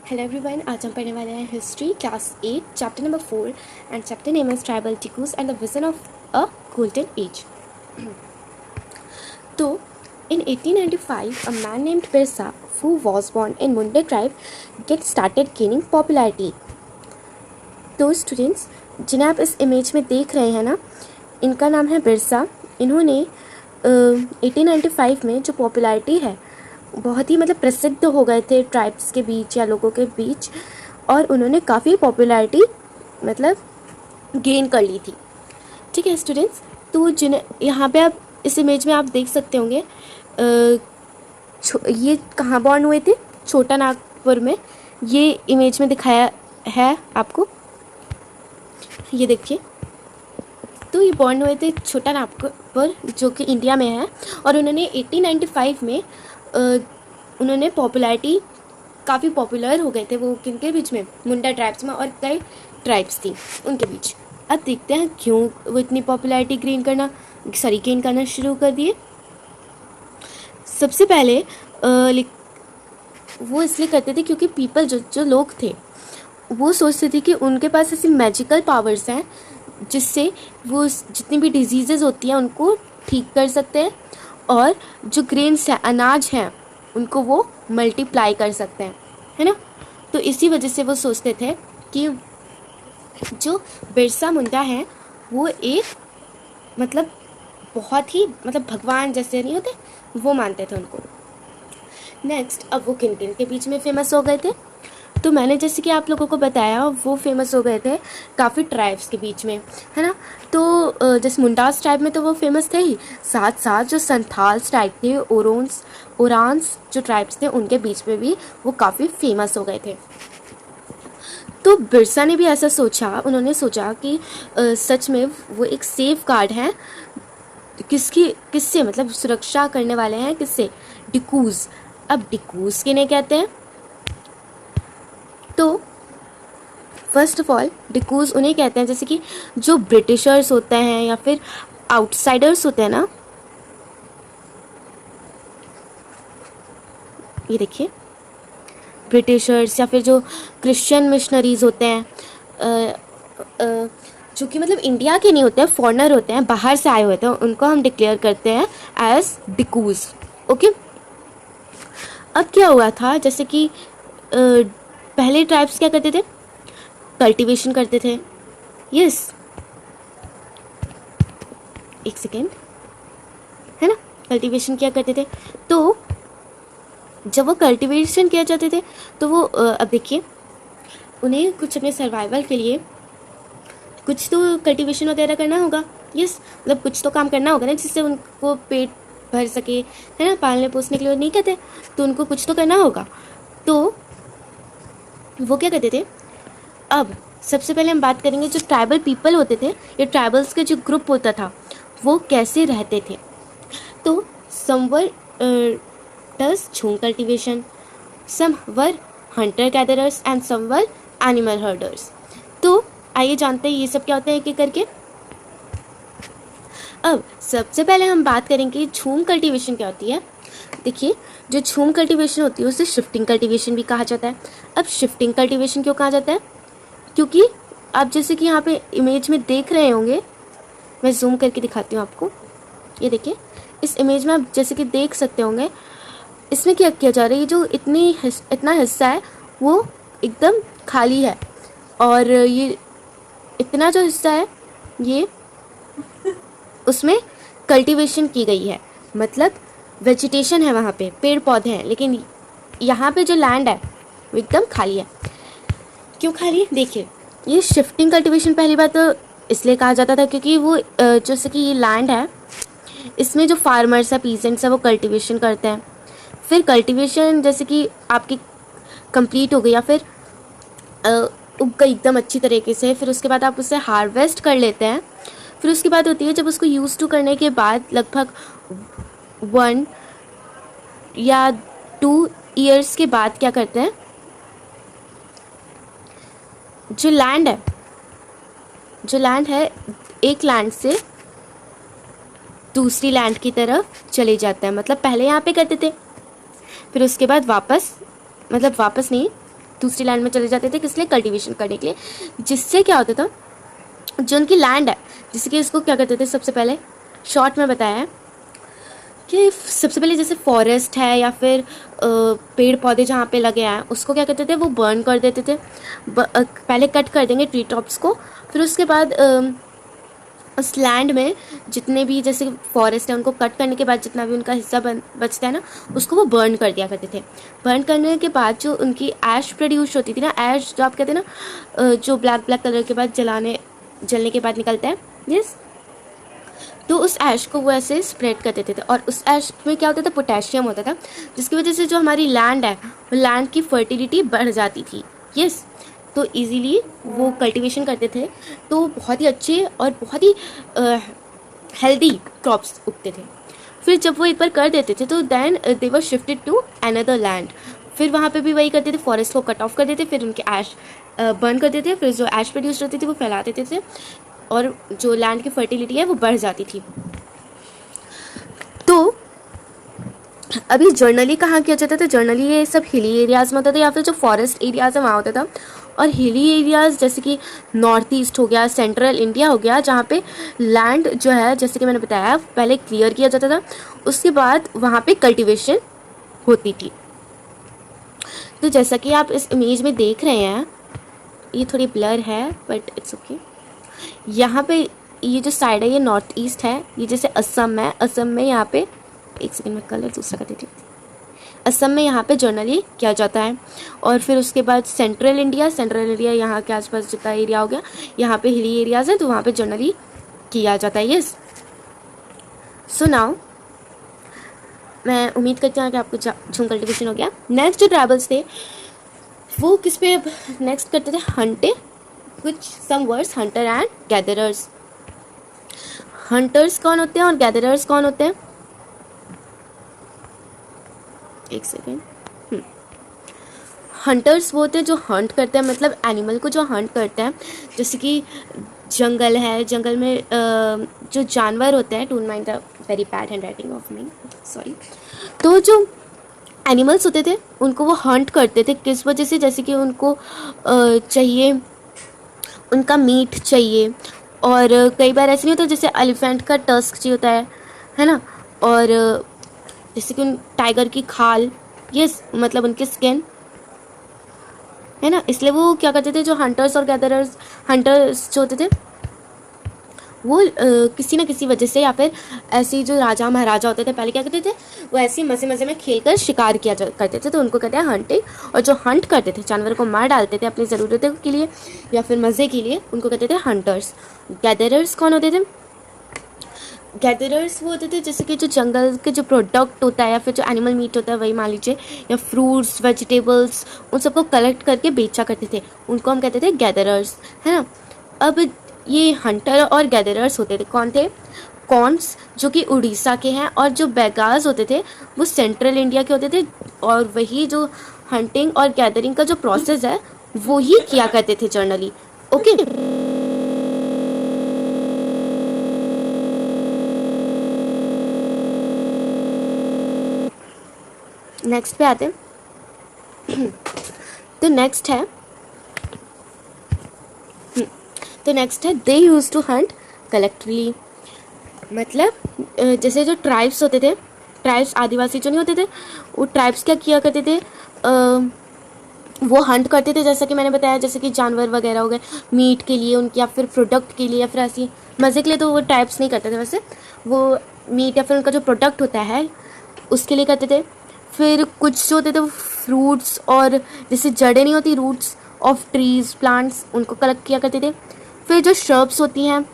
Hello everyone, आज हम पढ़ने वाले हैं history class 8 chapter number 4 and chapter name is tribal Dikus and the vision of a golden age. तो in 1895 a man named Birsa who was born in Munda tribe get started gaining popularity। तो students, जिन्हें आप इस image में देख रहे हैं ना, इनका नाम है बिरसा। इन्होंने 1895 में जो पॉपुलैरिटी है बहुत ही प्रसिद्ध हो गए थे ट्राइब्स के बीच या लोगों के बीच, और उन्होंने काफ़ी पॉपुलैरिटी गेन कर ली थी। ठीक है स्टूडेंट्स, तो जिन्हें यहाँ पे आप इस इमेज में आप देख सकते होंगे ये कहाँ बॉर्न हुए थे, छोटा नागपुर में। ये इमेज में दिखाया है आपको, ये देखिए। तो ये बॉर्न हुए थे छोटा नागपुर जो कि इंडिया में है, और उन्होंने 1895 में उन्होंने पॉपुलैरिटी काफ़ी पॉपुलर हो गए थे। वो किनके बीच में, मुंडा ट्राइब्स में, और कई ट्राइब्स थी उनके बीच। अब देखते हैं क्यों वो इतनी पॉपुलैरिटी गेन करना शुरू कर दिए। सबसे पहले वो इसलिए करते थे क्योंकि पीपल जो लोग थे वो सोचते थे कि उनके पास ऐसी मैजिकल पावर्स हैं जिससे वो जितनी भी डिजीज़ेज़ होती हैं उनको ठीक कर सकते हैं, और जो ग्रेन्स हैं, अनाज हैं, उनको वो मल्टीप्लाई कर सकते हैं, है ना। तो इसी वजह से वो सोचते थे कि जो बिरसा मुंडा हैं वो एक बहुत ही भगवान जैसे नहीं होते, वो मानते थे उनको। नेक्स्ट, अब वो किन किन के बीच में फेमस हो गए थे, तो मैंने जैसे कि आप लोगों को बताया वो फेमस हो गए थे काफ़ी ट्राइब्स के बीच में, है ना। तो जैसे मुंडास ट्राइब में तो वो फेमस थे ही, साथ साथ जो संथाल्स ट्राइब थे, ओरांस जो ट्राइब्स थे, उनके बीच में भी वो काफ़ी फेमस हो गए थे। तो बिरसा ने भी ऐसा सोचा, उन्होंने सोचा कि सच में वो एक सेफ गार्ड हैं, किससे सुरक्षा करने वाले हैं, किससे, डिकूज। अब डिकूज किन्हें कहते हैं, तो फर्स्ट ऑफ ऑल डिकूज उन्हें कहते हैं जैसे कि जो ब्रिटिशर्स होते हैं या फिर आउटसाइडर्स होते हैं ना, ये देखिए, ब्रिटिशर्स या फिर जो क्रिश्चियन मिशनरीज होते हैं, जो कि इंडिया के नहीं होते हैं, फॉरेनर होते हैं, बाहर से आए हुए थे, उनको हम डिक्लेयर करते हैं एज डिकूज। ओके। अब क्या हुआ था, जैसे कि पहले ट्राइब्स क्या करते थे, कल्टीवेशन करते थे। यस, एक सेकेंड, है ना, कल्टीवेशन किया करते थे। तो जब वो कल्टीवेशन किया जाते थे तो वो अब देखिए, उन्हें कुछ अपने सर्वाइवल के लिए कुछ तो कल्टीवेशन वगैरह करना होगा। यस, कुछ तो काम करना होगा ना, जिससे उनको पेट भर सके, है ना, पालने पोसने के लिए नहीं कहते, तो उनको कुछ तो करना होगा। तो वो क्या करते थे, अब सबसे पहले हम बात करेंगे जो ट्राइबल पीपल होते थे, ये ट्राइबल्स के जो ग्रुप होता था वो कैसे रहते थे। तो some were does jhum cultivation, some were hunter gatherers and some were animal herders. तो आइए जानते हैं ये सब क्या होता है एक एक करके। अब सबसे पहले हम बात करेंगे झूम कल्टीवेशन क्या होती है। देखिए, जो झूम कल्टीवेशन होती है उसे शिफ्टिंग कल्टीवेशन भी कहा जाता है। अब शिफ्टिंग कल्टीवेशन क्यों कहा जाता है, क्योंकि आप जैसे कि यहाँ पे इमेज में देख रहे होंगे, मैं जूम करके दिखाती हूँ आपको। ये देखिए, इस इमेज में आप जैसे कि देख सकते होंगे, इसमें क्या किया जा रहा है, ये जो इतना हिस्सा है वो एकदम खाली है, और ये इतना जो हिस्सा है ये उसमें कल्टीवेशन की गई है, वेजिटेशन है, वहाँ पे पेड़ पौधे हैं, लेकिन यहाँ पे जो लैंड है वो एकदम खाली है। क्यों खाली, देखिए, ये शिफ्टिंग कल्टीवेशन पहली बात तो इसलिए कहा जाता था क्योंकि वो जैसे कि ये लैंड है, इसमें जो फार्मर्स है, पीसेंट्स है, वो कल्टीवेशन करते हैं। फिर कल्टीवेशन जैसे कि आपकी कंप्लीट हो गई या फिर उग गई एकदम अच्छी तरीके से, फिर उसके बाद आप उसे हार्वेस्ट कर लेते हैं। फिर उसके बाद होती है जब उसको यूज़ टू करने के बाद लगभग 1 या 2 ईयर्स के बाद क्या करते हैं, जो लैंड है एक लैंड से दूसरी लैंड की तरफ चले जाता है। पहले यहाँ पे करते थे, फिर उसके बाद वापस नहीं, दूसरी लैंड में चले जाते थे, किस लिए? कल्टीवेशन करने के लिए। जिससे क्या होता था, जो उनकी लैंड है, जैसे कि इसको क्या करते थे, सबसे पहले शॉर्ट में बताया है कि सबसे पहले जैसे फॉरेस्ट है या फिर पेड़ पौधे जहाँ पे लगे हैं उसको क्या करते थे, वो बर्न कर देते थे। पहले कट कर देंगे ट्री टॉप्स को, फिर उसके बाद उस लैंड में जितने भी जैसे फॉरेस्ट है उनको कट करने के बाद जितना भी उनका हिस्सा बचता है ना, उसको वो बर्न कर दिया करते थे। बर्न करने के बाद जो उनकी ऐश प्रोड्यूस होती थी ना, ऐश जो आप कहते हैं ना, जो ब्लैक ब्लैक कलर के बाद जलने के बाद निकलता है, यस, तो उस ऐश को वो ऐसे स्प्रेड कर देते थे। और उस ऐश में क्या होता था, पोटेशियम होता था, जिसकी वजह से जो हमारी लैंड है वो लैंड की फर्टिलिटी बढ़ जाती थी, यस। तो इजीली वो कल्टीवेशन करते थे, तो बहुत ही अच्छे और बहुत ही हेल्दी क्रॉप्स उगते थे। फिर जब वो एक बार कर देते थे तो then they were shifted to another land. फिर वहाँ पे भी वही करते थे, फॉरेस्ट को कट ऑफ कर देते, फिर उनके ऐश बर्न कर देते, फिर जो ऐश प्रोड्यूस होती थी वो फैला देते थे और जो लैंड की फर्टिलिटी है वो बढ़ जाती थी। तो अभी जर्नली कहाँ किया जाता था, जर्नली ये सब हिली एरियाज़ में होता था या फिर जो फॉरेस्ट एरियाज़ है वहाँ होता था। और हिली एरियाज़ जैसे कि नॉर्थ ईस्ट हो गया, सेंट्रल इंडिया हो गया, जहाँ पे लैंड जो है जैसे कि मैंने बताया पहले क्लियर किया जाता था, उसके बाद वहाँ पे कल्टीवेशन होती थी। तो जैसा कि आप इस इमेज में देख रहे हैं, ये थोड़ी ब्लर है बट इट्स ओके। यहाँ पे ये जो साइड है ये नॉर्थ ईस्ट है, ये जैसे असम है, असम में यहाँ पे, एक सेकंड में कलर दूसरा कर देती हूँ, असम में यहाँ पे जनरली किया जाता है। और फिर उसके बाद सेंट्रल इंडिया यहाँ के आसपास जितना एरिया हो गया, यहाँ पे हिली एरियाज़ हैं तो वहाँ पे जनरली किया जाता है, यस। सो नाउ मैं उम्मीद करती हूँ कि आपको झूम कल्टिवेशन हो गया। नेक्स्ट जो ट्राइबल्स थे वो किस पे नेक्स्ट करते थे, हंटिंग, कुछ some words, hunter and gatherers. Hunters कौन होते हैं और गैदरर्स कौन होते हैं, एक सेकेंड। हंटर्स वो होते हैं जो हंट करते हैं, मतलब एनिमल को जो हंट करते हैं। जैसे कि जंगल है, जंगल में जो जानवर होते हैं, don't mind the very bad hand writing of me, sorry. तो जो एनिमल्स होते थे उनको वो हंट करते थे, किस वजह से, जैसे कि उनको चाहिए, उनका मीट चाहिए। और कई बार ऐसे नहीं होता, जैसे एलिफेंट का टस्क चाहिए होता है ना, और जैसे कि उन टाइगर की खाल, ये मतलब उनकी स्किन है ना, इसलिए वो क्या करते थे, जो हंटर्स और गैदरर्स, हंटर्स जो होते थे वो किसी न किसी वजह से, या फिर ऐसी जो राजा महाराजा होते थे पहले क्या करते थे, वो ऐसे मज़े मज़े में खेलकर शिकार किया करते थे, तो उनको कहते हैं हंटिंग। और जो हंट करते थे, जानवर को मार डालते थे अपनी ज़रूरतों के लिए या फिर मज़े के लिए, उनको कहते थे हंटर्स। गैदरर्स कौन होते थे, गैदरर्स वो होते थे जैसे कि जो जंगल के जो प्रोडक्ट होता है या फिर जो एनिमल मीट होता है, वही मान लीजिए, या फ्रूट्स, वेजिटेबल्स, उन सबको कलेक्ट करके बेचा करते थे, उनको हम कहते थे गैदरर्स, है ना। अब ये हंटर और गैदरर्स होते थे, कौन थे, कॉन्स जो कि उड़ीसा के हैं, और जो बेगाज होते थे वो सेंट्रल इंडिया के होते थे। और वही जो हंटिंग और गैदरिंग का जो प्रोसेस है वो ही किया करते थे जनरली, ओके। नेक्स्ट पे आते हैं। तो नेक्स्ट है दे यूज टू हंट कलेक्टिवली। मतलब जैसे जो ट्राइब्स होते थे, ट्राइब्स आदिवासी जो नहीं होते थे, वो ट्राइब्स क्या किया करते थे, वो हंट करते थे, जैसा कि मैंने बताया, जैसे कि जानवर वगैरह हो गए मीट के लिए उनके, या फिर प्रोडक्ट के लिए, या फिर ऐसी मज़े के लिए तो वो ट्राइब्स नहीं करते थे, वैसे वो मीट या फिर उनका जो प्रोडक्ट होता है उसके लिए करते थे। फिर कुछ जो होते थे वो फ्रूट्स और जैसे जड़ें नहीं होती, रूट्स ऑफ ट्रीज, प्लांट्स, उनको कलेक्ट किया करते थे। फिर जो श्रब्स होती हैं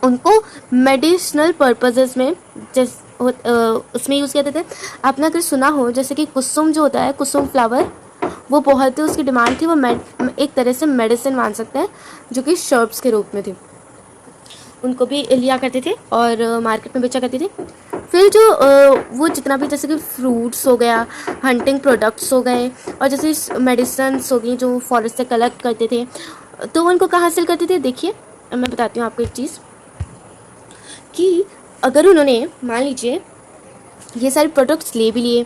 उनको मेडिसिनल पर्पसेस में उसमें यूज़ करते थे। आपने अगर सुना हो जैसे कि कुसुम जो होता है, कुसुम फ्लावर, वो बहुत उसकी डिमांड थी, वो एक तरह से मेडिसिन मान सकते हैं, जो कि श्रब्स के रूप में थे, उनको भी लिया करते थे और मार्केट में बेचा करते थे। फिर जो वो जितना भी जैसे कि फ्रूट्स हो गया, हंटिंग प्रोडक्ट्स हो गए, और जैसे मेडिसिन्स हो गई जो फॉरेस्ट से कलेक्ट करते थे, तो उनको कहाँ हासिल करते थे। देखिए मैं बताती हूँ आपको एक चीज़, कि अगर उन्होंने मान लीजिए ये सारे प्रोडक्ट्स ले भी लिए,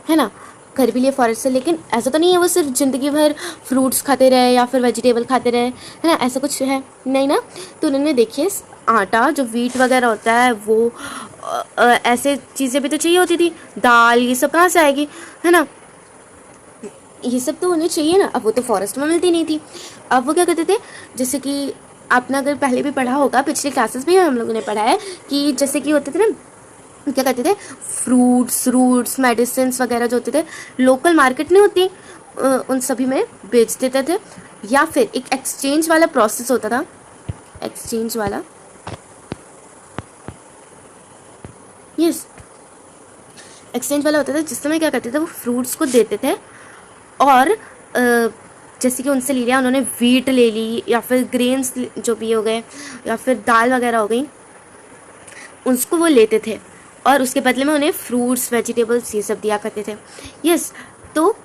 है ना, घर भी लिए फॉरेस्ट से, लेकिन ऐसा तो नहीं है वो सिर्फ ज़िंदगी भर फ्रूट्स खाते रहे या फिर वेजिटेबल खाते रहे, है ना, ऐसा कुछ है नहीं ना। तो उन्होंने देखिए आटा जो वीट वगैरह होता है वो ऐसे चीज़ें भी तो चाहिए होती थी, दाल ये सब कहाँ से आएगी, है ना, ये सब तो उन्हें चाहिए ना। अब वो तो फॉरेस्ट में मिलती नहीं थी। अब वो क्या करते थे, जैसे कि आपने अगर पहले भी पढ़ा होगा, पिछले क्लासेस में हम लोगों ने पढ़ा है कि जैसे कि होते थे ना, क्या करते थे, फ्रूट्स रूट्स मेडिसिन वगैरह जो होते थे लोकल मार्केट नहीं होती उन सभी में बेच देते थे, या फिर एक एक्सचेंज वाला प्रोसेस होता था, एक्सचेंज वाला, यस एक्सचेंज वाला होता था, जिस समय क्या करते थे वो फ्रूट्स को देते थे और जैसे कि उनसे ले लिया उन्होंने, वीट ले ली या फिर ग्रेन्स जो भी हो गए या फिर दाल वगैरह हो गई, उसको वो लेते थे और उसके बदले में उन्हें फ्रूट्स वेजिटेबल्स ये सब दिया करते थे। यस तो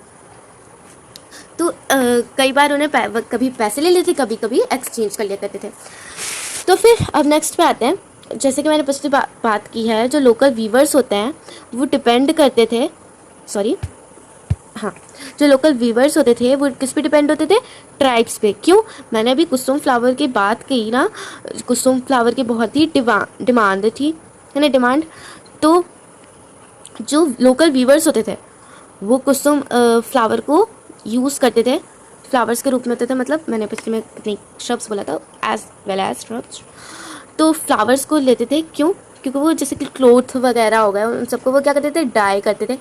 कई बार उन्हें कभी पैसे ले लेते, कभी कभी एक्सचेंज कर लिया करते थे। तो फिर अब नेक्स्ट पे आते हैं, जैसे कि मैंने पिछली बात की है, जो लोकल वीवर्स होते हैं वो डिपेंड करते थे, सॉरी हाँ, जो लोकल वीवर्स होते थे वो किस पे डिपेंड होते थे, ट्राइब्स पे। क्यों, मैंने अभी कुसुम फ्लावर की बात की ना, कुसुम फ्लावर की बहुत ही डिमांड थी, है ना, डिमांड। तो जो लोकल वीवर्स होते थे वो कुसुम फ्लावर को यूज़ करते थे, फ्लावर्स के रूप में होते थे, मतलब मैंने पिछले में कितने शब्द बोला था, एज वेल एज श्रब्स। तो फ्लावर्स को लेते थे, क्यों, क्योंकि वो जैसे कि क्लोथ वगैरह हो गए उन सबको वो क्या करते थे, डाई करते थे,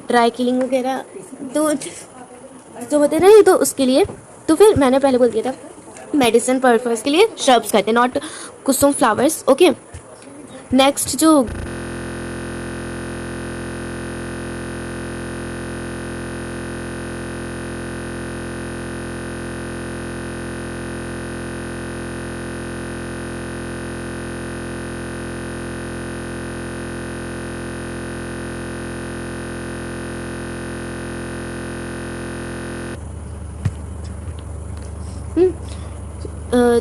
ड्राई किलिंग वगैरह तो जो होते ना, तो उसके लिए। तो फिर मैंने पहले बोल दिया था मेडिसिन पर्पस के लिए श्रब्स करते, not Kusum flowers. Okay, next जो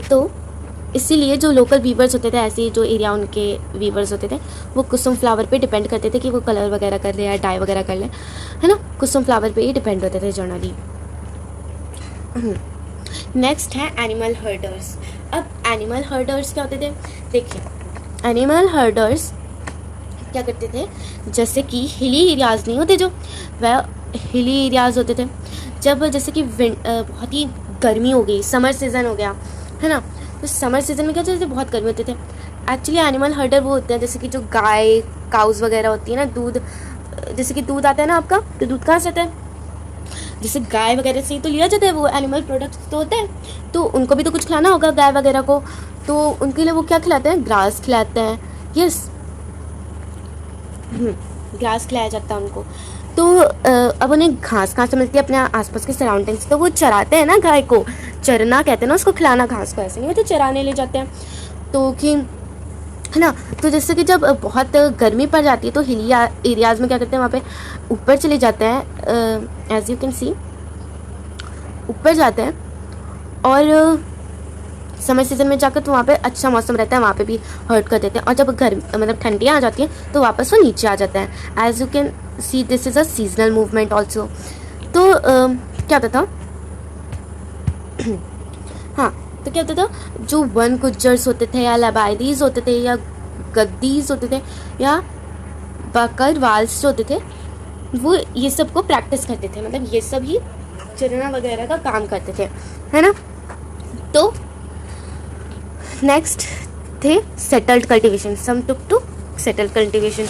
तो इसीलिए जो लोकल वीवर्स होते थे, ऐसे जो एरिया उनके वीवर्स होते थे, वो कुसुम फ्लावर पे डिपेंड करते थे कि वो कलर वगैरह कर ले या डाई वगैरह कर ले, है ना, कुसुम फ्लावर पे ही डिपेंड होते थे जनरली। नेक्स्ट है एनिमल हर्डर्स। अब एनिमल हर्डर्स क्या होते थे, देखिए एनिमल हर्डर्स क्या करते थे, जैसे कि हिली एरियाज़ नहीं होते जो, वह हिली एरियाज़ होते थे, जब जैसे कि बहुत ही गर्मी हो गई, समर सीज़न हो गया, है ना, तो समर सीज़न में क्या होता था, बहुत गर्मी होते थे। एक्चुअली एनिमल हर्डर वो होते हैं जैसे कि जो गाय काउज वगैरह होती है ना, दूध, जैसे कि दूध आता है ना आपका, तो दूध कहाँ से आता है, जैसे गाय वगैरह से ही तो लिया जाता है, वो एनिमल प्रोडक्ट्स तो होते हैं, तो उनको भी तो कुछ खिलाना होगा गाय वगैरह को, तो उनके लिए वो क्या खिलाते हैं, ग्रास खिलाते हैं। यस, ग्रास खिलाया जाता है उनको। तो अब उन्हें घास कहाँ से मिलती है, अपने आसपास के सराउंडिंग्स, तो वो चराते हैं ना, गाय को चरना कहते हैं ना उसको, खिलाना घास को, ऐसे नहीं है तो चराने ले जाते हैं, तो कि, है ना। तो जैसे कि जब बहुत गर्मी पड़ जाती है तो हिली एरियाज़ में क्या करते हैं, वहाँ पे ऊपर चले जाते हैं, एज यू कैन सी ऊपर जाते हैं, और समर सीजन में जाकर तो वहाँ पे अच्छा मौसम रहता है, वहाँ पे भी हर्ट कर देते हैं, और जब गर्मी मतलब ठंडियाँ आ जाती हैं तो वापस वो नीचे आ जाते हैं। As you can see this is a seasonal movement also. तो क्या होता था हाँ, तो क्या होता था, जो वन गुज्जर्स होते थे या लबाइदीज होते थे या गद्दीज होते थे या बकरवाल्स जो होते थे, वो ये सब को प्रैक्टिस करते थे, मतलब ये सब ही चरना वगैरह का काम करते थे, है ना। तो नेक्स्ट थे settled cultivation, some took to settled cultivation.